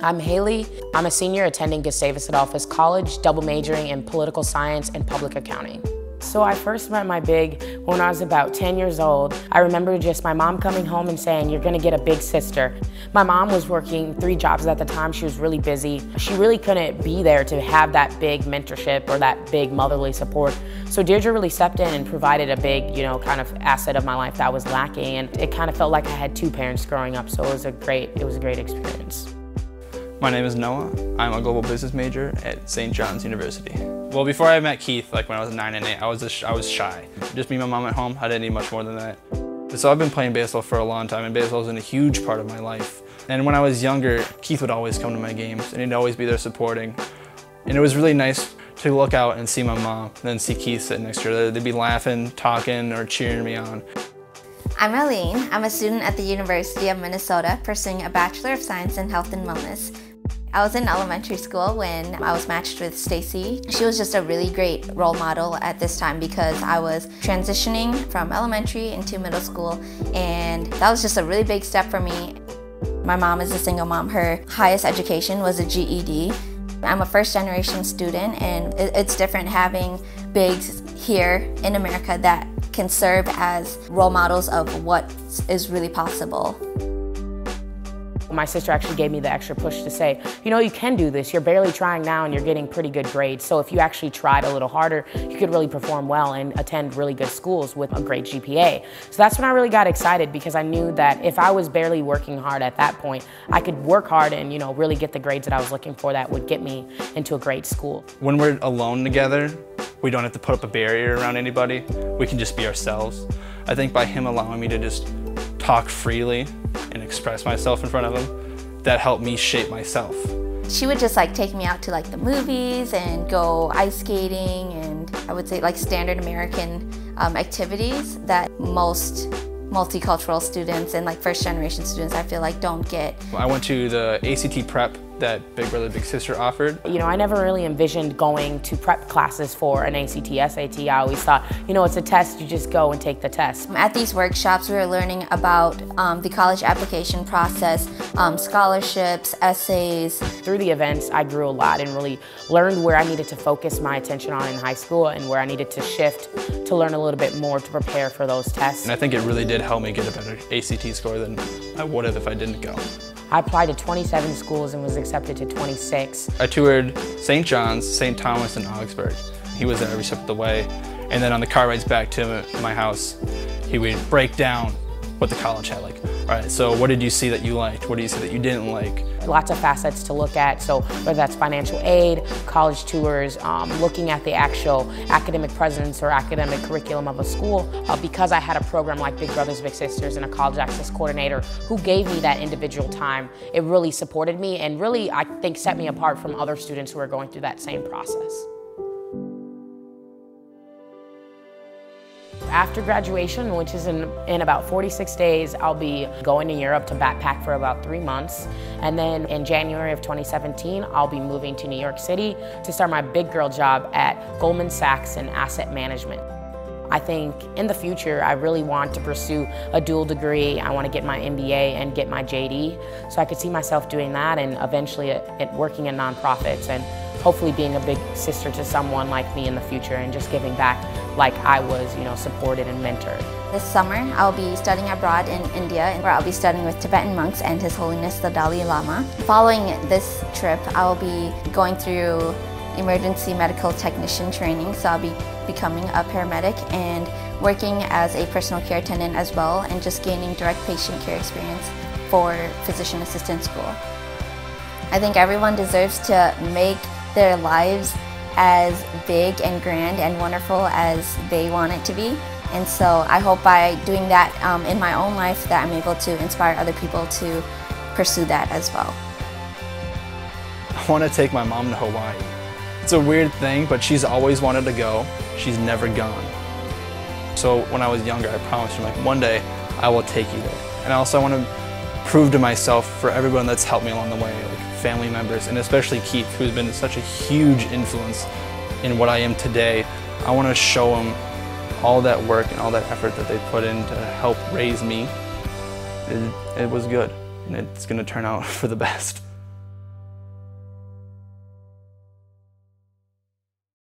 I'm Haley. I'm a senior attending Gustavus Adolphus College, double majoring in political science and public accounting. So I first met my big when I was about 10 years old. I remember just my mom coming home and saying, "You're gonna get a big sister." My mom was working 3 jobs at the time. She was really busy. She really couldn't be there to have that big mentorship or that big motherly support. So Deirdre really stepped in and provided a big, kind of asset of my life that was lacking. And it kind of felt like I had 2 parents growing up. So it was a great experience. My name is Noah. I'm a global business major at St. John's University. Well, before I met Keith, like when I was 9 and 8, I was shy. Just me and my mom at home, I didn't need much more than that. So I've been playing baseball for a long time, and baseball has been a huge part of my life. And when I was younger, Keith would always come to my games, and he'd always be there supporting. And it was really nice to look out and see my mom, and then see Keith sitting next to her. They'd be laughing, talking, or cheering me on. I'm Eileen. I'm a student at the University of Minnesota pursuing a Bachelor of Science in Health and Wellness. I was in elementary school when I was matched with Stacy. She was just a really great role model at this time because I was transitioning from elementary into middle school, and that was just a really big step for me. My mom is a single mom. Her highest education was a GED. I'm a first-generation student, and it's different having bigs here in America that can serve as role models of what is really possible. My sister actually gave me the extra push to say, you can do this. You're barely trying now and you're getting pretty good grades. So if you actually tried a little harder, you could really perform well and attend really good schools with a great GPA. So that's when I really got excited, because I knew that if I was barely working hard at that point, I could work hard and really get the grades that I was looking for that would get me into a great school. When we're alone together, we don't have to put up a barrier around anybody. We can just be ourselves. I think by him allowing me to just talk freely and express myself in front of him, that helped me shape myself. She would just take me out to the movies and go ice skating, and I would say standard American activities that most multicultural students and first generation students I feel don't get. I went to the ACT prep that Big Brother Big Sister offered. I never really envisioned going to prep classes for an ACT, SAT. I always thought, it's a test, you just go and take the test. At these workshops we were learning about the college application process, scholarships, essays. Through the events I grew a lot and really learned where I needed to focus my attention on in high school and where I needed to shift to learn a little bit more to prepare for those tests. And I think it really did help me get a better ACT score than I would have if I didn't go. I applied to 27 schools and was accepted to 26. I toured St. John's, St. Thomas, and Augsburg. He was there every step of the way. And then on the car rides back to my house, he would break down what the college had. All right, so what did you see that you liked? What did you see that you didn't like? Lots of facets to look at, so whether that's financial aid, college tours, looking at the actual academic presence or academic curriculum of a school. Because I had a program like Big Brothers Big Sisters and a college access coordinator who gave me that individual time, it really supported me and really, I think, set me apart from other students who are going through that same process. After graduation, which is in about 46 days, I'll be going to Europe to backpack for about 3 months. And then in January of 2017, I'll be moving to New York City to start my big girl job at Goldman Sachs in asset management. I think in the future, I really want to pursue a dual degree. I want to get my MBA and get my JD. So I could see myself doing that and eventually working in nonprofits and hopefully being a big sister to someone like me in the future and just giving back like I was, supported and mentored. This summer, I'll be studying abroad in India, where I'll be studying with Tibetan monks and His Holiness the Dalai Lama. Following this trip, I'll be going through emergency medical technician training, so I'll be becoming a paramedic and working as a personal care attendant as well, and just gaining direct patient care experience for physician assistant school. I think everyone deserves to make their lives as big and grand and wonderful as they want it to be. And so I hope by doing that in my own life that I'm able to inspire other people to pursue that as well. I want to take my mom to Hawaii. It's a weird thing, but she's always wanted to go. She's never gone. So when I was younger, I promised her, one day I will take you there. And also I want to prove to myself for everyone that's helped me along the way, family members, and especially Keith, who's been such a huge influence in what I am today. I want to show him all that work and all that effort that they put in to help raise me. It was good, and it's going to turn out for the best.